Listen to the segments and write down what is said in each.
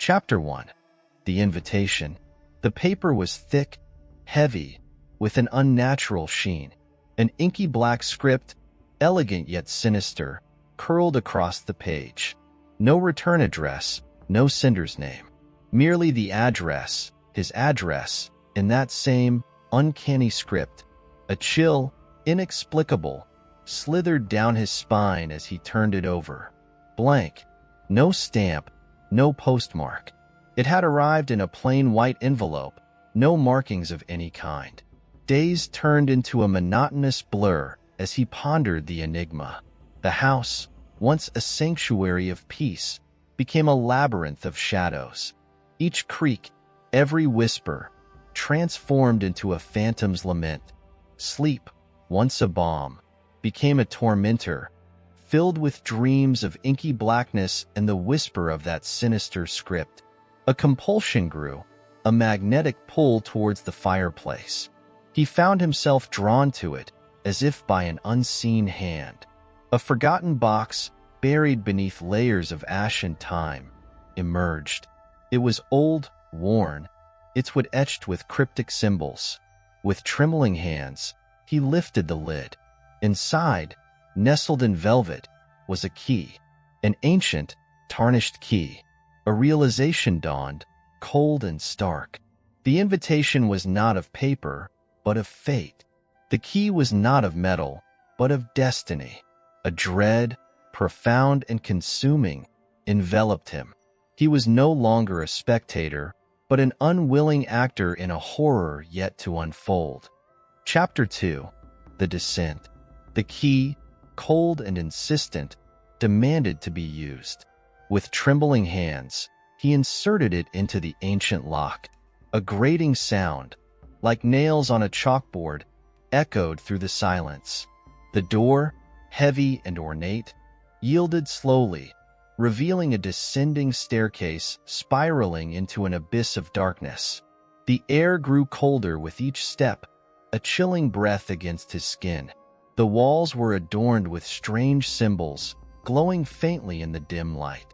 Chapter 1. The Invitation. The paper was thick, heavy, with an unnatural sheen. An inky black script, elegant yet sinister, curled across the page. No return address, no sender's name. Merely the address, his address, in that same uncanny script. A chill, inexplicable, slithered down his spine as he turned it over. Blank. No stamp, no postmark. It had arrived in a plain white envelope, no markings of any kind. Days turned into a monotonous blur as he pondered the enigma. The house, once a sanctuary of peace, became a labyrinth of shadows. Each creak, every whisper, transformed into a phantom's lament. Sleep, once a balm, became a tormentor, filled with dreams of inky blackness and the whisper of that sinister script. A compulsion grew, a magnetic pull towards the fireplace. He found himself drawn to it, as if by an unseen hand. A forgotten box, buried beneath layers of ash and time, emerged. It was old, worn, its wood etched with cryptic symbols. With trembling hands, he lifted the lid. Inside, nestled in velvet, was a key, an ancient, tarnished key. A realization dawned, cold and stark. The invitation was not of paper, but of fate. The key was not of metal, but of destiny. A dread, profound and consuming, enveloped him. He was no longer a spectator, but an unwilling actor in a horror yet to unfold. Chapter 2. The Descent. The key, cold and insistent, demanded to be used. With trembling hands, he inserted it into the ancient lock. A grating sound, like nails on a chalkboard, echoed through the silence. The door, heavy and ornate, yielded slowly, revealing a descending staircase spiraling into an abyss of darkness. The air grew colder with each step, a chilling breath against his skin. The walls were adorned with strange symbols, glowing faintly in the dim light.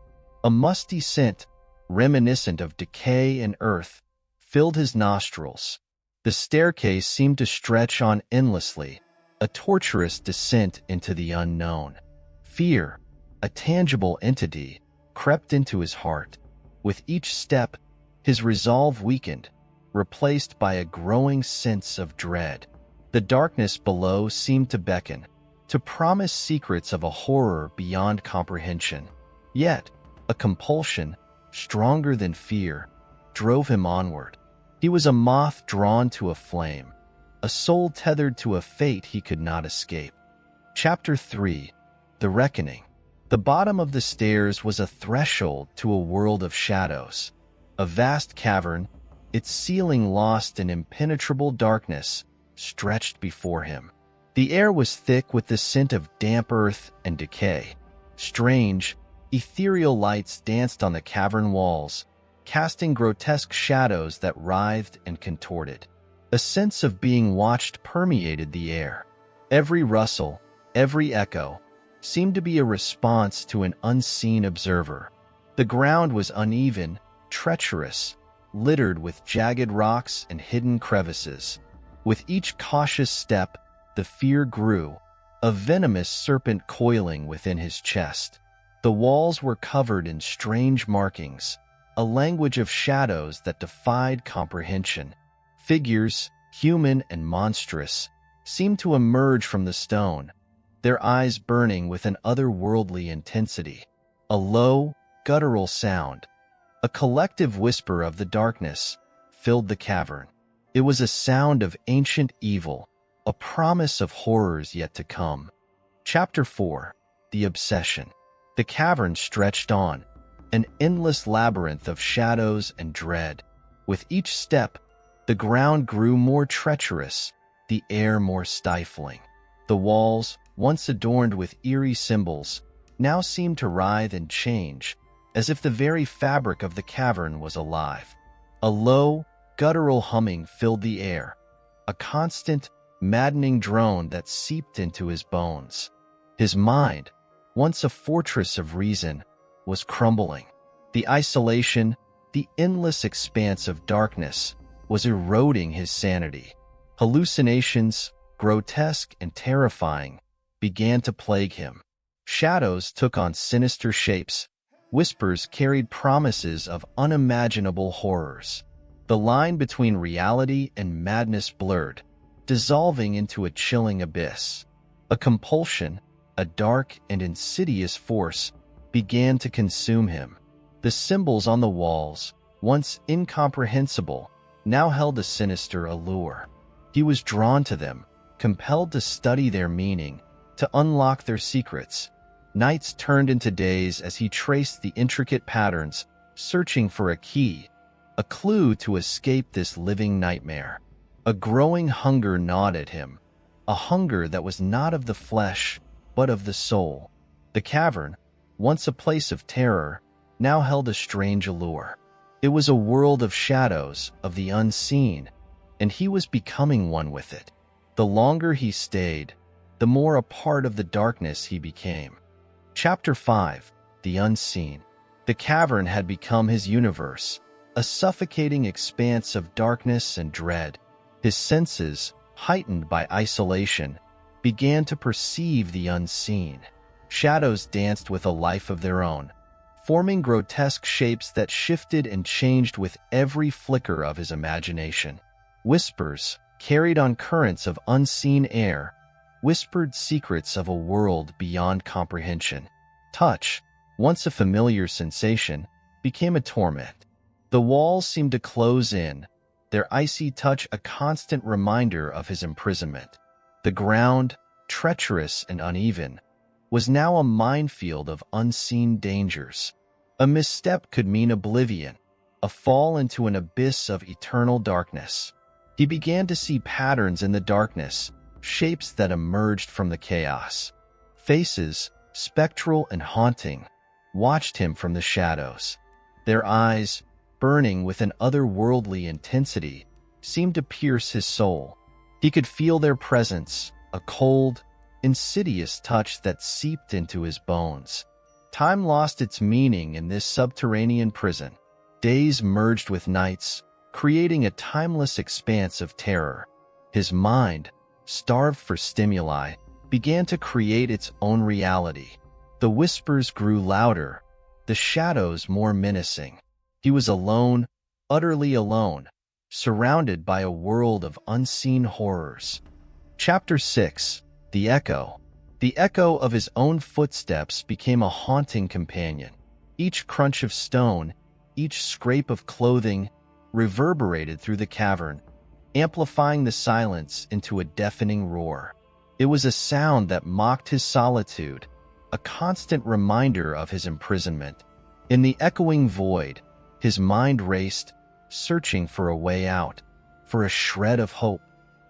A musty scent, reminiscent of decay and earth, filled his nostrils. The staircase seemed to stretch on endlessly, a torturous descent into the unknown. Fear, a tangible entity, crept into his heart. With each step, his resolve weakened, replaced by a growing sense of dread. The darkness below seemed to beckon, to promise secrets of a horror beyond comprehension. Yet, a compulsion, stronger than fear, drove him onward. He was a moth drawn to a flame, a soul tethered to a fate he could not escape. Chapter 3. The Reckoning. The bottom of the stairs was a threshold to a world of shadows. A vast cavern, its ceiling lost in impenetrable darkness, stretched before him. The air was thick with the scent of damp earth and decay. Strange, ethereal lights danced on the cavern walls, casting grotesque shadows that writhed and contorted. A sense of being watched permeated the air. Every rustle, every echo, seemed to be a response to an unseen observer. The ground was uneven, treacherous, littered with jagged rocks and hidden crevices. With each cautious step, the fear grew, a venomous serpent coiling within his chest. The walls were covered in strange markings, a language of shadows that defied comprehension. Figures, human and monstrous, seemed to emerge from the stone, their eyes burning with an otherworldly intensity. A low, guttural sound, a collective whisper of the darkness, filled the cavern. It was a sound of ancient evil, a promise of horrors yet to come. Chapter 4. The Obsession. The cavern stretched on, an endless labyrinth of shadows and dread. With each step, the ground grew more treacherous, the air more stifling. The walls, once adorned with eerie symbols, now seemed to writhe and change, as if the very fabric of the cavern was alive. A low, guttural humming filled the air, a constant, maddening drone that seeped into his bones. His mind, once a fortress of reason, was crumbling. The isolation, The endless expanse of darkness was eroding his sanity. Hallucinations, grotesque and terrifying, began to plague him. Shadows took on sinister shapes. Whispers carried promises of unimaginable horrors. The line between reality and madness blurred, dissolving into a chilling abyss. A compulsion, a dark and insidious force, began to consume him. The symbols on the walls, once incomprehensible, now held a sinister allure. He was drawn to them, compelled to study their meaning, to unlock their secrets. Nights turned into days as he traced the intricate patterns, searching for a key, a clue to escape this living nightmare. A growing hunger gnawed at him, a hunger that was not of the flesh, but of the soul. The cavern, once a place of terror, now held a strange allure. It was a world of shadows, of the unseen, and he was becoming one with it. The longer he stayed, the more a part of the darkness he became. Chapter 5. The Unseen. The cavern had become his universe, a suffocating expanse of darkness and dread. His senses, heightened by isolation, began to perceive the unseen. Shadows danced with a life of their own, forming grotesque shapes that shifted and changed with every flicker of his imagination. Whispers, carried on currents of unseen air, whispered secrets of a world beyond comprehension. Touch, once a familiar sensation, became a torment. The walls seemed to close in, their icy touch a constant reminder of his imprisonment. The ground, treacherous and uneven, was now a minefield of unseen dangers. A misstep could mean oblivion, a fall into an abyss of eternal darkness. He began to see patterns in the darkness, shapes that emerged from the chaos. Faces, spectral and haunting, watched him from the shadows. Their eyes, burning with an otherworldly intensity, seemed to pierce his soul. He could feel their presence, a cold, insidious touch that seeped into his bones. Time lost its meaning in this subterranean prison. Days merged with nights, creating a timeless expanse of terror. His mind, starved for stimuli, began to create its own reality. The whispers grew louder, the shadows more menacing. He was alone, utterly alone, surrounded by a world of unseen horrors. Chapter 6. The Echo. The echo of his own footsteps became a haunting companion. Each crunch of stone, each scrape of clothing, reverberated through the cavern, amplifying the silence into a deafening roar. It was a sound that mocked his solitude, a constant reminder of his imprisonment. In the echoing void, his mind raced, searching for a way out, for a shred of hope.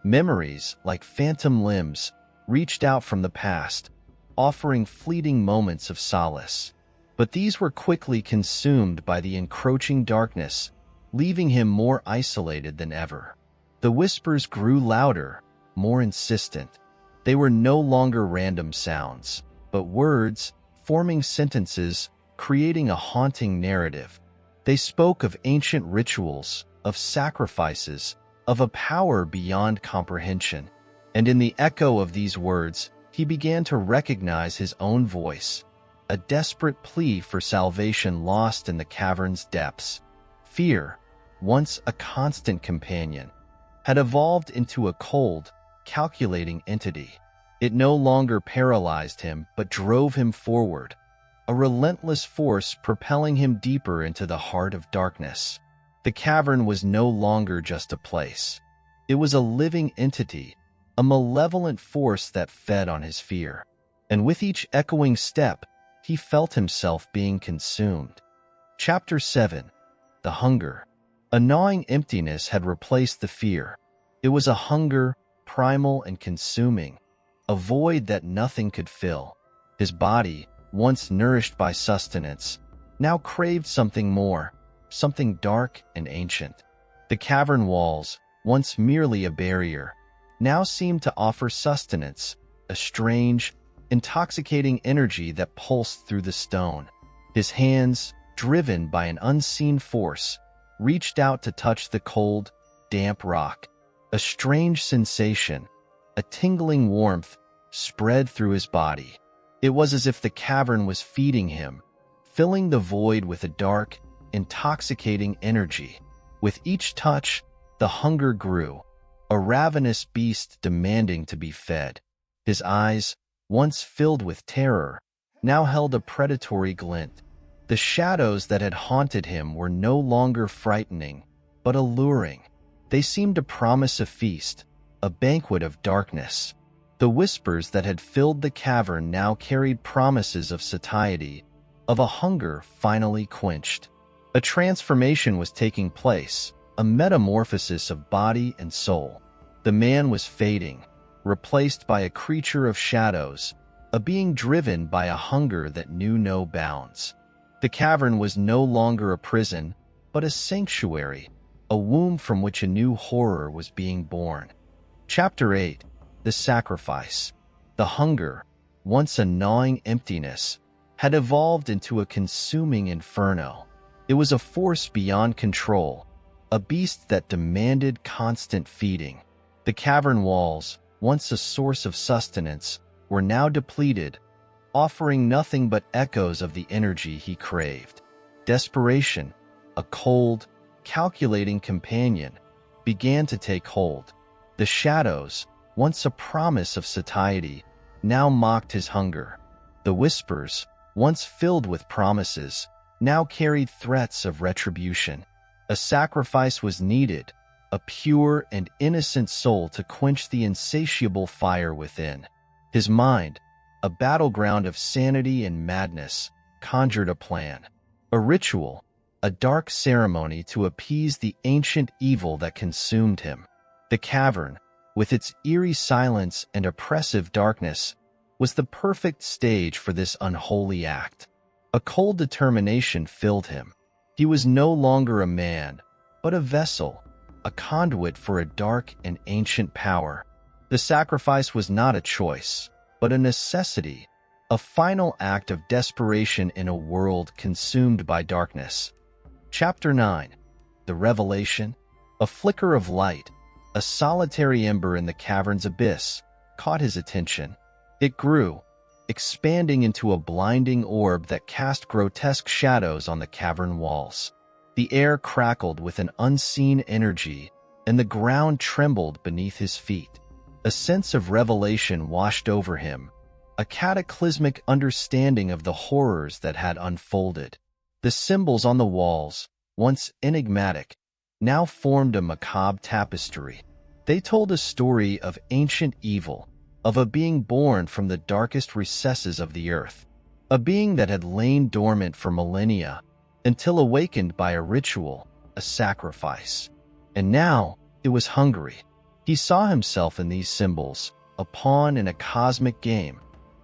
Memories, like phantom limbs, reached out from the past, offering fleeting moments of solace. But these were quickly consumed by the encroaching darkness, leaving him more isolated than ever. The whispers grew louder, more insistent. They were no longer random sounds, but words, forming sentences, creating a haunting narrative. They spoke of ancient rituals, of sacrifices, of a power beyond comprehension. And in the echo of these words, he began to recognize his own voice, a desperate plea for salvation lost in the cavern's depths. Fear, once a constant companion, had evolved into a cold, calculating entity. It no longer paralyzed him, but drove him forward, a relentless force propelling him deeper into the heart of darkness. The cavern was no longer just a place. It was a living entity, a malevolent force that fed on his fear. And with each echoing step, he felt himself being consumed. Chapter 7. The Hunger. A gnawing emptiness had replaced the fear. It was a hunger, primal and consuming, a void that nothing could fill. His body, once nourished by sustenance, now craved something more, something dark and ancient. The cavern walls, once merely a barrier, now seemed to offer sustenance, a strange, intoxicating energy that pulsed through the stone. His hands, driven by an unseen force, reached out to touch the cold, damp rock. A strange sensation, a tingling warmth, spread through his body. It was as if the cavern was feeding him, filling the void with a dark, intoxicating energy. With each touch, the hunger grew, a ravenous beast demanding to be fed. His eyes, once filled with terror, now held a predatory glint. The shadows that had haunted him were no longer frightening, but alluring. They seemed to promise a feast, a banquet of darkness. The whispers that had filled the cavern now carried promises of satiety, of a hunger finally quenched. A transformation was taking place, a metamorphosis of body and soul. The man was fading, replaced by a creature of shadows, a being driven by a hunger that knew no bounds. The cavern was no longer a prison, but a sanctuary, a womb from which a new horror was being born. Chapter 8. The Sacrifice. The hunger, once a gnawing emptiness, had evolved into a consuming inferno. It was a force beyond control, a beast that demanded constant feeding. The cavern walls, once a source of sustenance, were now depleted, offering nothing but echoes of the energy he craved. Desperation, a cold, calculating companion, began to take hold. The shadows, once a promise of satiety, now mocked his hunger. The whispers, once filled with promises, now carried threats of retribution. A sacrifice was needed, a pure and innocent soul to quench the insatiable fire within. His mind, a battleground of sanity and madness, conjured a plan. A ritual, a dark ceremony to appease the ancient evil that consumed him. The cavern, with its eerie silence and oppressive darkness, was the perfect stage for this unholy act. A cold determination filled him. He was no longer a man, but a vessel, a conduit for a dark and ancient power. The sacrifice was not a choice, but a necessity, a final act of desperation in a world consumed by darkness. Chapter 9. The Revelation. A flicker of light, a solitary ember in the cavern's abyss, caught his attention. It grew, expanding into a blinding orb that cast grotesque shadows on the cavern walls. The air crackled with an unseen energy, and the ground trembled beneath his feet. A sense of revelation washed over him, a cataclysmic understanding of the horrors that had unfolded. The symbols on the walls, once enigmatic, now formed a macabre tapestry. They told a story of ancient evil, of a being born from the darkest recesses of the earth, a being that had lain dormant for millennia, until awakened by a ritual, a sacrifice. And now it was hungry. He saw himself in these symbols, a pawn in a cosmic game,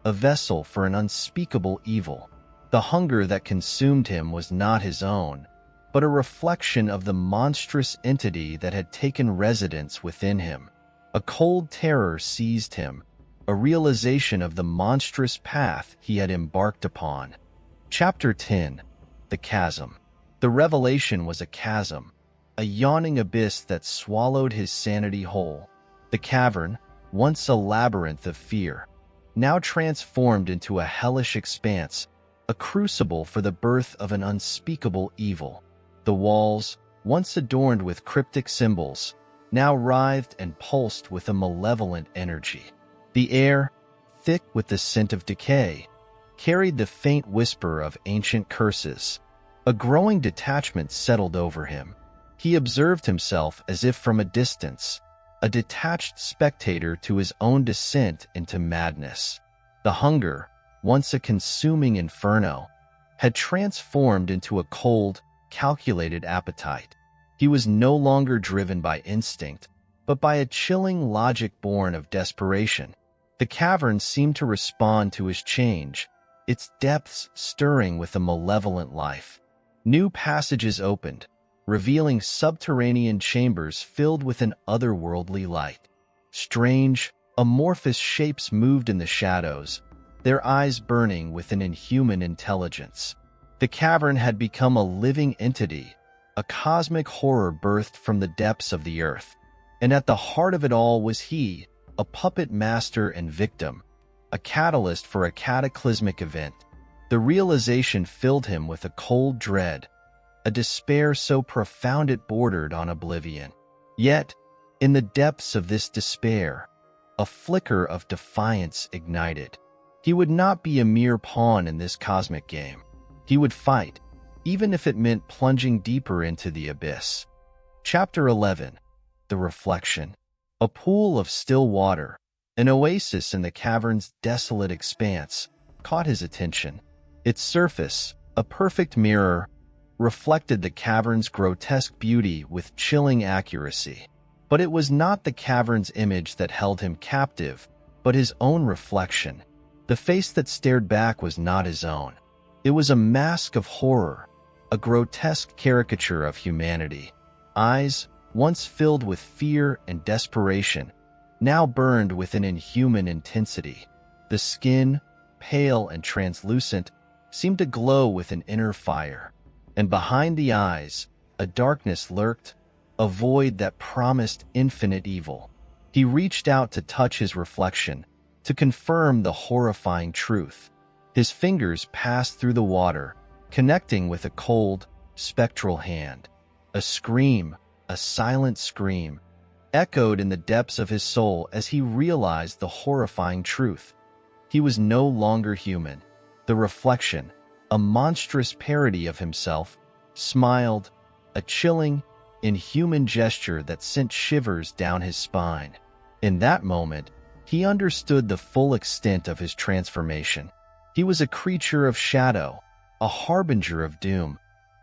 a vessel for an unspeakable evil. The hunger that consumed him was not his own, but a reflection of the monstrous entity that had taken residence within him. A cold terror seized him, a realization of the monstrous path he had embarked upon. Chapter 10. The Chasm. The revelation was a chasm, a yawning abyss that swallowed his sanity whole. The cavern, once a labyrinth of fear, now transformed into a hellish expanse, a crucible for the birth of an unspeakable evil. The walls, once adorned with cryptic symbols, now writhed and pulsed with a malevolent energy. The air, thick with the scent of decay, carried the faint whisper of ancient curses. A growing detachment settled over him. He observed himself as if from a distance, a detached spectator to his own descent into madness. The hunger, once a consuming inferno, had transformed into a cold, calculated appetite. He was no longer driven by instinct, but by a chilling logic born of desperation. The cavern seemed to respond to his change, its depths stirring with a malevolent life. New passages opened, revealing subterranean chambers filled with an otherworldly light. Strange, amorphous shapes moved in the shadows, their eyes burning with an inhuman intelligence. The cavern had become a living entity, a cosmic horror birthed from the depths of the earth. And at the heart of it all was he, a puppet master and victim, a catalyst for a cataclysmic event. The realization filled him with a cold dread, a despair so profound it bordered on oblivion. Yet, in the depths of this despair, a flicker of defiance ignited. He would not be a mere pawn in this cosmic game. He would fight, even if it meant plunging deeper into the abyss. Chapter 11. The Reflection. A pool of still water, an oasis in the cavern's desolate expanse, caught his attention. Its surface, a perfect mirror, reflected the cavern's grotesque beauty with chilling accuracy. But it was not the cavern's image that held him captive, but his own reflection. The face that stared back was not his own. It was a mask of horror, a grotesque caricature of humanity. Eyes, once filled with fear and desperation, now burned with an inhuman intensity. The skin, pale and translucent, seemed to glow with an inner fire. And behind the eyes, a darkness lurked, a void that promised infinite evil. He reached out to touch his reflection, to confirm the horrifying truth. His fingers passed through the water, connecting with a cold, spectral hand. A scream, a silent scream, echoed in the depths of his soul as he realized the horrifying truth. He was no longer human. The reflection, a monstrous parody of himself, smiled, a chilling, inhuman gesture that sent shivers down his spine. In that moment, he understood the full extent of his transformation. He was a creature of shadow, a harbinger of doom,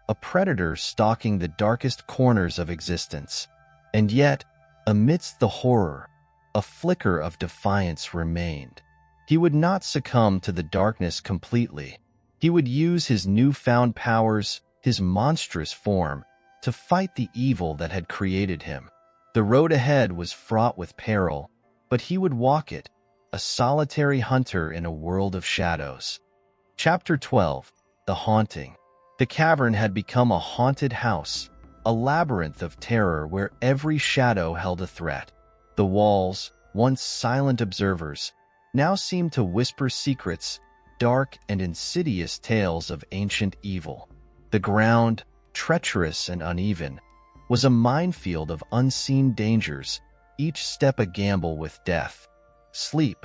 a predator stalking the darkest corners of existence. And yet, amidst the horror, a flicker of defiance remained. He would not succumb to the darkness completely. He would use his newfound powers, his monstrous form, to fight the evil that had created him. The road ahead was fraught with peril, but he would walk it, a solitary hunter in a world of shadows. Chapter 12. The Haunting. The cavern had become a haunted house, a labyrinth of terror where every shadow held a threat. The walls, once silent observers, now seemed to whisper secrets, dark and insidious tales of ancient evil. The ground, treacherous and uneven, was a minefield of unseen dangers, each step a gamble with death. Sleep,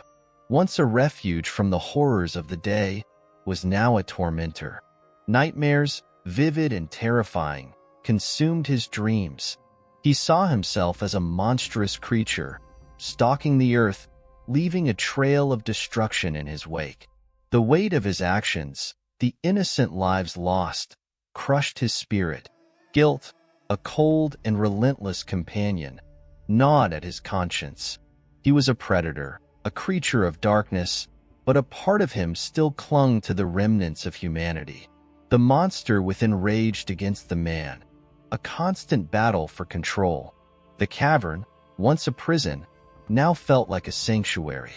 once a refuge from the horrors of the day, was now a tormentor. Nightmares, vivid and terrifying, consumed his dreams. He saw himself as a monstrous creature, stalking the earth, leaving a trail of destruction in his wake. The weight of his actions, the innocent lives lost, crushed his spirit. Guilt, a cold and relentless companion, gnawed at his conscience. He was a predator, a creature of darkness, but a part of him still clung to the remnants of humanity. The monster within raged against the man, a constant battle for control. The cavern, once a prison, now felt like a sanctuary.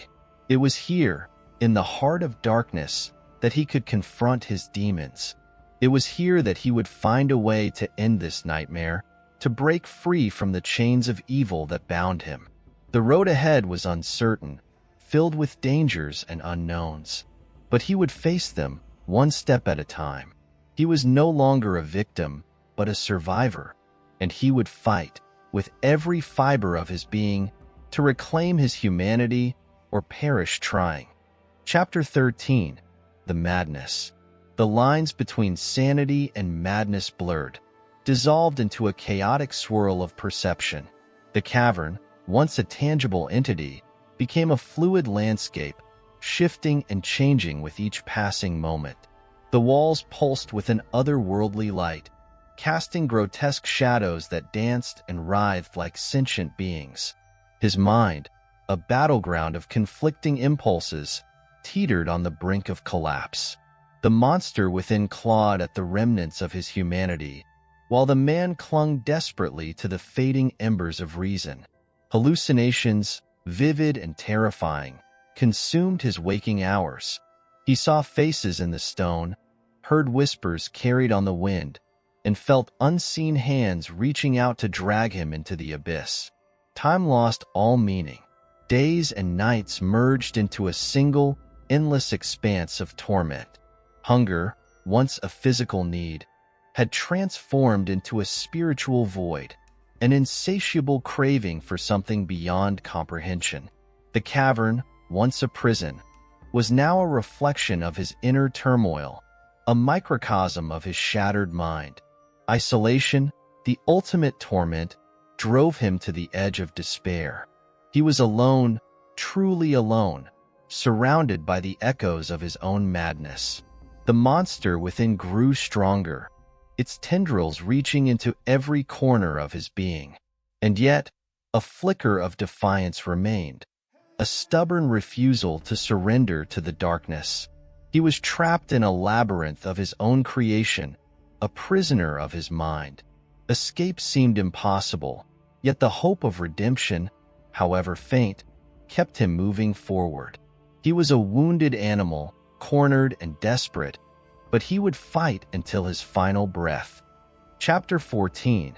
It was here, in the heart of darkness, that he could confront his demons. It was here that he would find a way to end this nightmare, to break free from the chains of evil that bound him. The road ahead was uncertain, filled with dangers and unknowns. But he would face them, one step at a time. He was no longer a victim, but a survivor, and he would fight, with every fiber of his being, to reclaim his humanity or perish trying. Chapter 13. The Madness. The lines between sanity and madness blurred, dissolved into a chaotic swirl of perception. The cavern, once a tangible entity, became a fluid landscape, shifting and changing with each passing moment. The walls pulsed with an otherworldly light, casting grotesque shadows that danced and writhed like sentient beings. His mind, a battleground of conflicting impulses, teetered on the brink of collapse. The monster within clawed at the remnants of his humanity, while the man clung desperately to the fading embers of reason. Hallucinations, vivid and terrifying, consumed his waking hours. He saw faces in the stone, heard whispers carried on the wind, and felt unseen hands reaching out to drag him into the abyss. Time lost all meaning. Days and nights merged into a single, endless expanse of torment. Hunger, once a physical need, had transformed into a spiritual void, an insatiable craving for something beyond comprehension. The cavern, once a prison, was now a reflection of his inner turmoil, a microcosm of his shattered mind. Isolation, the ultimate torment, drove him to the edge of despair. He was alone, truly alone, surrounded by the echoes of his own madness. The monster within grew stronger, its tendrils reaching into every corner of his being. And yet, a flicker of defiance remained, a stubborn refusal to surrender to the darkness. He was trapped in a labyrinth of his own creation, a prisoner of his mind. Escape seemed impossible, yet the hope of redemption, however faint, kept him moving forward. He was a wounded animal, cornered and desperate, but he would fight until his final breath. Chapter 14.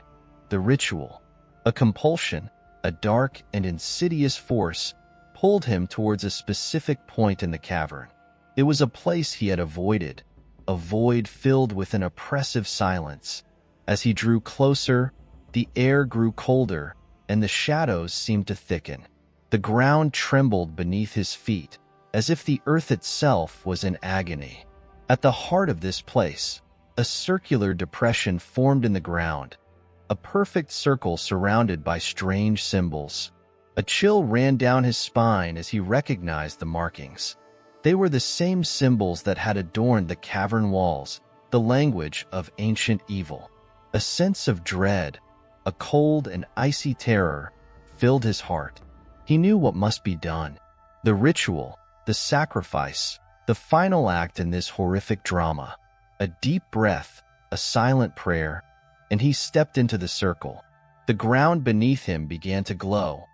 The Ritual. A compulsion, a dark and insidious force, pulled him towards a specific point in the cavern. It was a place he had avoided, a void filled with an oppressive silence. As he drew closer, the air grew colder, and the shadows seemed to thicken. The ground trembled beneath his feet, as if the earth itself was in agony. At the heart of this place, a circular depression formed in the ground, a perfect circle surrounded by strange symbols. A chill ran down his spine as he recognized the markings. They were the same symbols that had adorned the cavern walls, the language of ancient evil. A sense of dread, a cold and icy terror, filled his heart. He knew what must be done. The ritual, the sacrifice, the final act in this horrific drama. A deep breath, a silent prayer, and he stepped into the circle. The ground beneath him began to glow,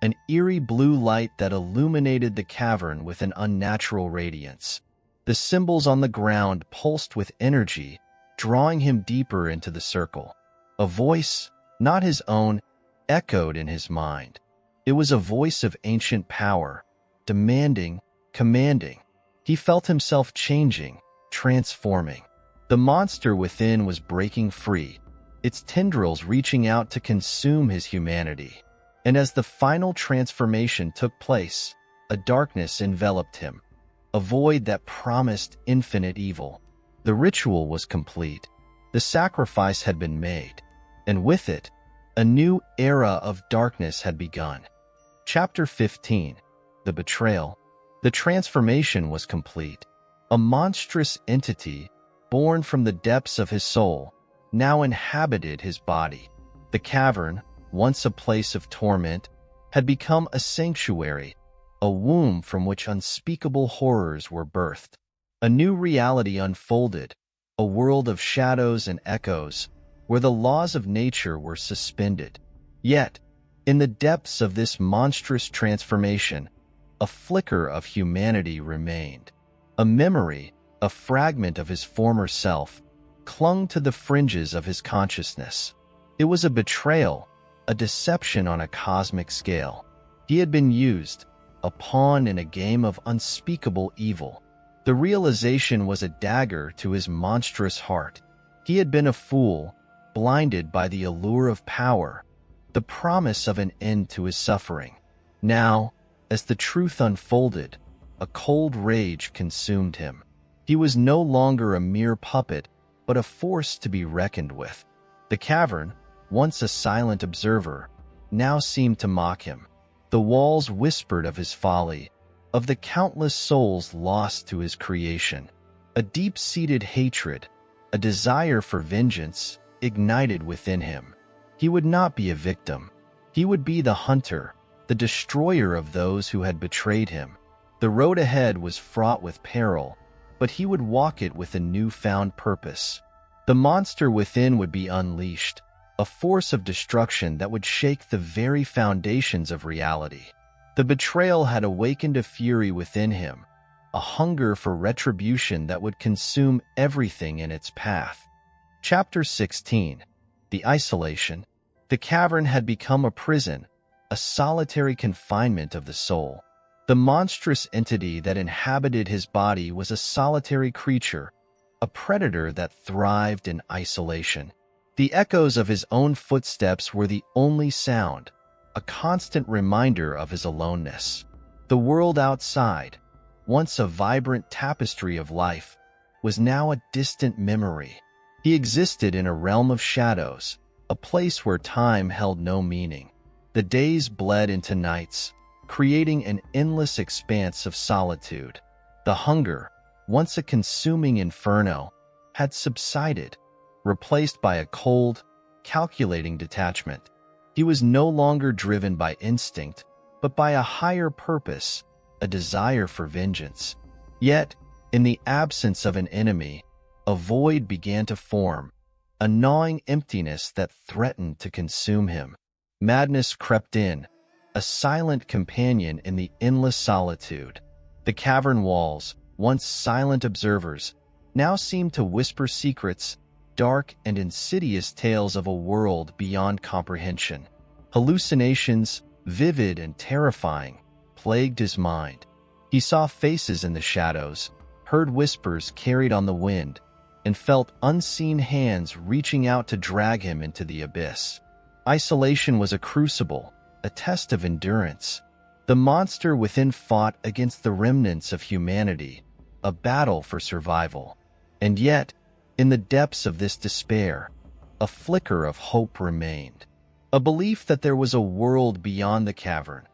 an eerie blue light that illuminated the cavern with an unnatural radiance. The symbols on the ground pulsed with energy, drawing him deeper into the circle. A voice, not his own, echoed in his mind. It was a voice of ancient power, demanding, commanding. He felt himself changing, transforming. The monster within was breaking free, its tendrils reaching out to consume his humanity. And as the final transformation took place, a darkness enveloped him, a void that promised infinite evil. The ritual was complete. The sacrifice had been made, and with it, a new era of darkness had begun. Chapter 15. The Betrayal. The transformation was complete. A monstrous entity, born from the depths of his soul, now inhabited his body. The cavern, once a place of torment, had become a sanctuary, a womb from which unspeakable horrors were birthed. A new reality unfolded, a world of shadows and echoes, where the laws of nature were suspended. Yet, in the depths of this monstrous transformation, a flicker of humanity remained. A memory, a fragment of his former self, clung to the fringes of his consciousness. It was a betrayal, a deception on a cosmic scale. He had been used, a pawn in a game of unspeakable evil. The realization was a dagger to his monstrous heart. He had been a fool, blinded by the allure of power, the promise of an end to his suffering. Now, as the truth unfolded, a cold rage consumed him. He was no longer a mere puppet, but a force to be reckoned with. The cavern, once a silent observer, now seemed to mock him. The walls whispered of his folly, of the countless souls lost to his creation. A deep-seated hatred, a desire for vengeance, ignited within him. He would not be a victim. He would be the hunter, the destroyer of those who had betrayed him. The road ahead was fraught with peril, but he would walk it with a newfound purpose. The monster within would be unleashed, a force of destruction that would shake the very foundations of reality. The betrayal had awakened a fury within him, a hunger for retribution that would consume everything in its path. Chapter 16. The Isolation. The cavern had become a prison, a solitary confinement of the soul. The monstrous entity that inhabited his body was a solitary creature, a predator that thrived in isolation. The echoes of his own footsteps were the only sound, a constant reminder of his aloneness. The world outside, once a vibrant tapestry of life, was now a distant memory. He existed in a realm of shadows, a place where time held no meaning. The days bled into nights, creating an endless expanse of solitude. The hunger, once a consuming inferno, had subsided, replaced by a cold, calculating detachment. He was no longer driven by instinct, but by a higher purpose, a desire for vengeance. Yet, in the absence of an enemy, a void began to form, a gnawing emptiness that threatened to consume him. Madness crept in, a silent companion in the endless solitude. The cavern walls, once silent observers, now seemed to whisper secrets, dark and insidious tales of a world beyond comprehension. Hallucinations, vivid and terrifying, plagued his mind. He saw faces in the shadows, heard whispers carried on the wind, and felt unseen hands reaching out to drag him into the abyss. Isolation was a crucible, a test of endurance. The monster within fought against the remnants of humanity, a battle for survival. And yet, in the depths of this despair, a flicker of hope remained. A belief that there was a world beyond the cavern,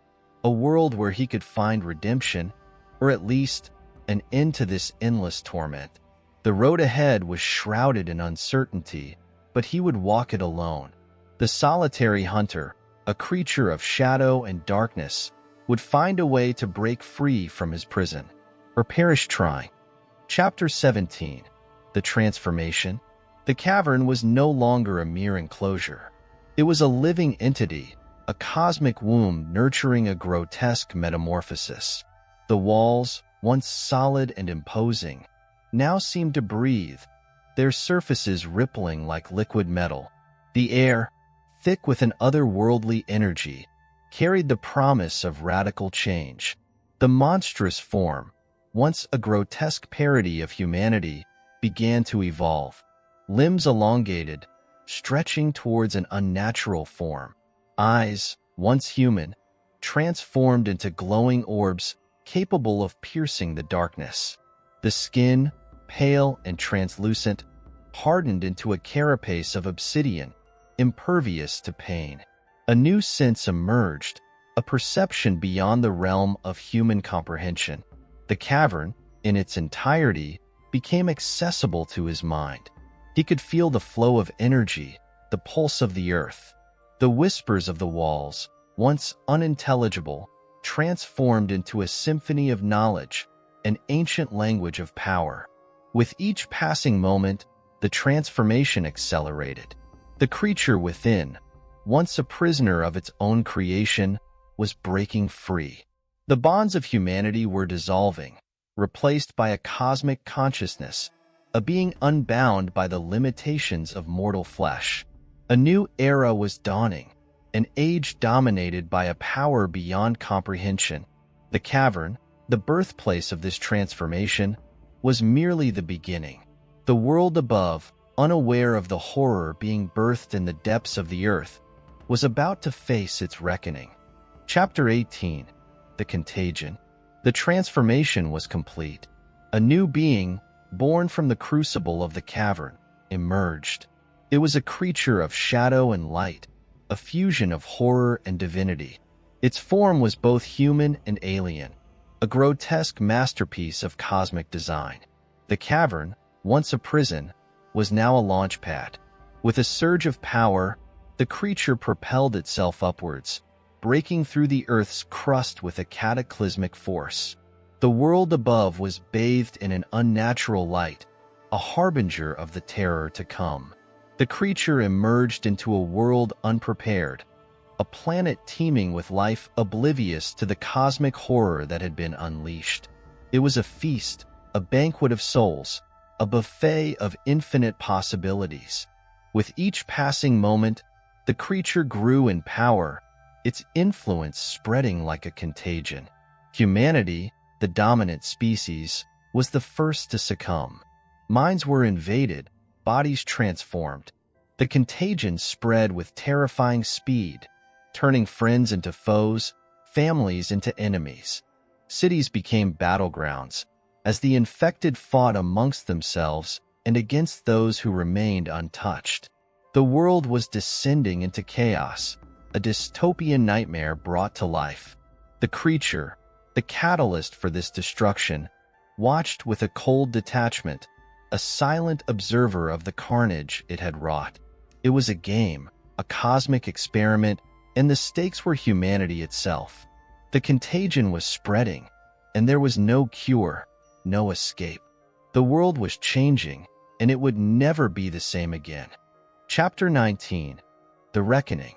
a world where he could find redemption, or at least an end to this endless torment. The road ahead was shrouded in uncertainty, but he would walk it alone. The solitary hunter, a creature of shadow and darkness, would find a way to break free from his prison, or perish trying. Chapter 17. The Transformation. The cavern was no longer a mere enclosure. It was a living entity, a cosmic womb nurturing a grotesque metamorphosis. The walls, once solid and imposing, now seemed to breathe, their surfaces rippling like liquid metal. The air, thick with an otherworldly energy, carried the promise of radical change. The monstrous form, once a grotesque parody of humanity, began to evolve. Limbs elongated, stretching towards an unnatural form. Eyes, once human, transformed into glowing orbs capable of piercing the darkness. The skin, pale and translucent, hardened into a carapace of obsidian, impervious to pain. A new sense emerged, a perception beyond the realm of human comprehension. The cavern, in its entirety, became accessible to his mind. He could feel the flow of energy, the pulse of the earth. The whispers of the walls, once unintelligible, transformed into a symphony of knowledge, an ancient language of power. With each passing moment, the transformation accelerated. The creature within, once a prisoner of its own creation, was breaking free. The bonds of humanity were dissolving, replaced by a cosmic consciousness, a being unbound by the limitations of mortal flesh. A new era was dawning, an age dominated by a power beyond comprehension. The cavern, the birthplace of this transformation, was merely the beginning. The world above, unaware of the horror being birthed in the depths of the earth, was about to face its reckoning. Chapter 18. The Contagion. The transformation was complete. A new being, born from the crucible of the cavern, emerged. It was a creature of shadow and light, a fusion of horror and divinity. Its form was both human and alien, a grotesque masterpiece of cosmic design. The cavern, once a prison, was now a launchpad. With a surge of power, the creature propelled itself upwards, breaking through the earth's crust with a cataclysmic force. The world above was bathed in an unnatural light, a harbinger of the terror to come. The creature emerged into a world unprepared, a planet teeming with life oblivious to the cosmic horror that had been unleashed. It was a feast, a banquet of souls, a buffet of infinite possibilities. With each passing moment, the creature grew in power, its influence spreading like a contagion. Humanity, the dominant species, was the first to succumb. Minds were invaded, bodies transformed. The contagion spread with terrifying speed, turning friends into foes, families into enemies. Cities became battlegrounds, as the infected fought amongst themselves and against those who remained untouched. The world was descending into chaos, a dystopian nightmare brought to life. The creature, the catalyst for this destruction, watched with a cold detachment, a silent observer of the carnage it had wrought. It was a game, a cosmic experiment, and the stakes were humanity itself. The contagion was spreading, and there was no cure, no escape. The world was changing, and it would never be the same again. Chapter 19. The Reckoning.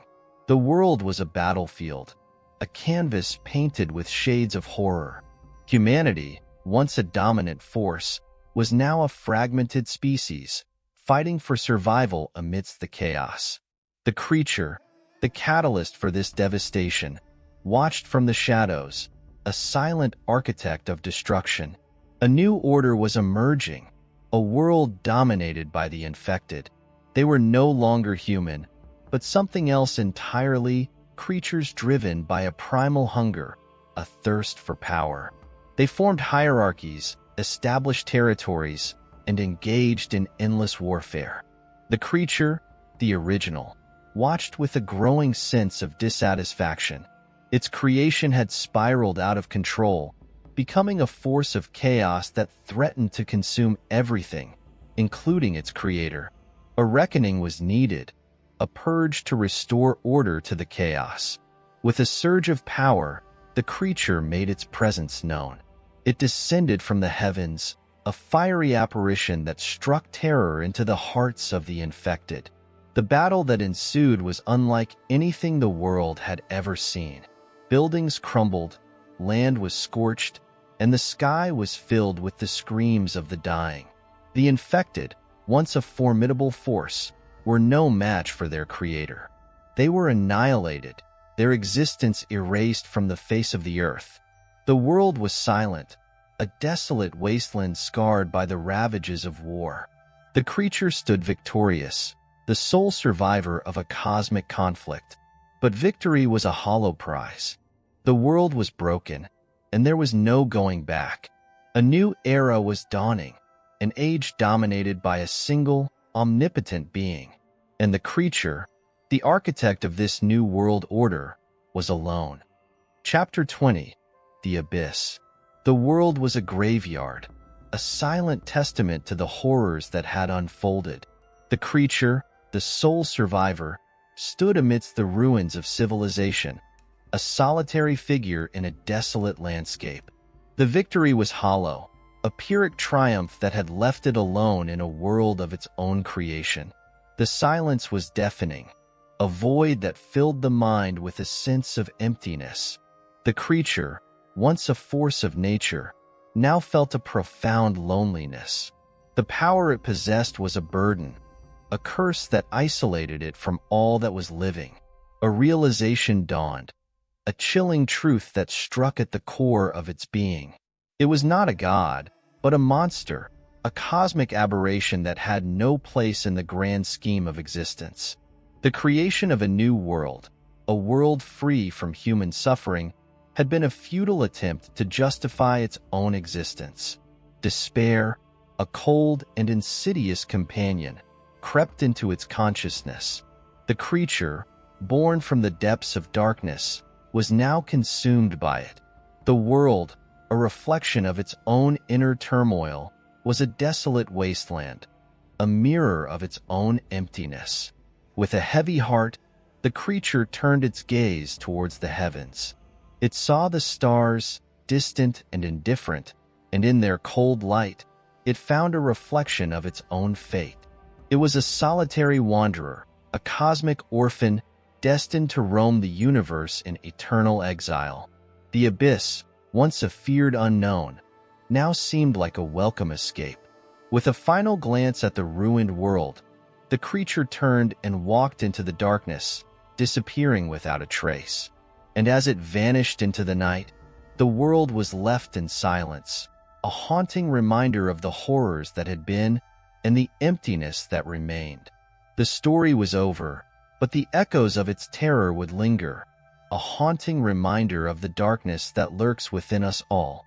The world was a battlefield, a canvas painted with shades of horror. Humanity, once a dominant force, was now a fragmented species, fighting for survival amidst the chaos. The creature, the catalyst for this devastation, watched from the shadows, a silent architect of destruction. A new order was emerging, a world dominated by the infected. They were no longer human, but something else entirely, creatures driven by a primal hunger, a thirst for power. They formed hierarchies, established territories, and engaged in endless warfare. The creature, the original, watched with a growing sense of dissatisfaction. Its creation had spiraled out of control, becoming a force of chaos that threatened to consume everything, including its creator. A reckoning was needed, a purge to restore order to the chaos. With a surge of power, the creature made its presence known. It descended from the heavens, a fiery apparition that struck terror into the hearts of the infected. The battle that ensued was unlike anything the world had ever seen. Buildings crumbled, land was scorched, and the sky was filled with the screams of the dying. The infected, once a formidable force, were no match for their creator. They were annihilated, their existence erased from the face of the earth. The world was silent, a desolate wasteland scarred by the ravages of war. The creature stood victorious, the sole survivor of a cosmic conflict. But victory was a hollow prize. The world was broken, and there was no going back. A new era was dawning, an age dominated by a single, omnipotent being. And the creature, the architect of this new world order, was alone. Chapter 20. The Abyss. The world was a graveyard, a silent testament to the horrors that had unfolded. The creature, the sole survivor, stood amidst the ruins of civilization, a solitary figure in a desolate landscape. The victory was hollow, a Pyrrhic triumph that had left it alone in a world of its own creation. The silence was deafening, a void that filled the mind with a sense of emptiness. The creature, once a force of nature, now felt a profound loneliness. The power it possessed was a burden, a curse that isolated it from all that was living. A realization dawned, a chilling truth that struck at the core of its being. It was not a god, but a monster, a cosmic aberration that had no place in the grand scheme of existence. The creation of a new world, a world free from human suffering, had been a futile attempt to justify its own existence. Despair, a cold and insidious companion, crept into its consciousness. The creature, born from the depths of darkness, was now consumed by it. The world, a reflection of its own inner turmoil, was a desolate wasteland, a mirror of its own emptiness. With a heavy heart, the creature turned its gaze towards the heavens. It saw the stars, distant and indifferent, and in their cold light, it found a reflection of its own fate. It was a solitary wanderer, a cosmic orphan destined to roam the universe in eternal exile. The abyss, once a feared unknown, now seemed like a welcome escape. With a final glance at the ruined world, the creature turned and walked into the darkness, disappearing without a trace. And as it vanished into the night, the world was left in silence, a haunting reminder of the horrors that had been and the emptiness that remained. The story was over, but the echoes of its terror would linger, a haunting reminder of the darkness that lurks within us all.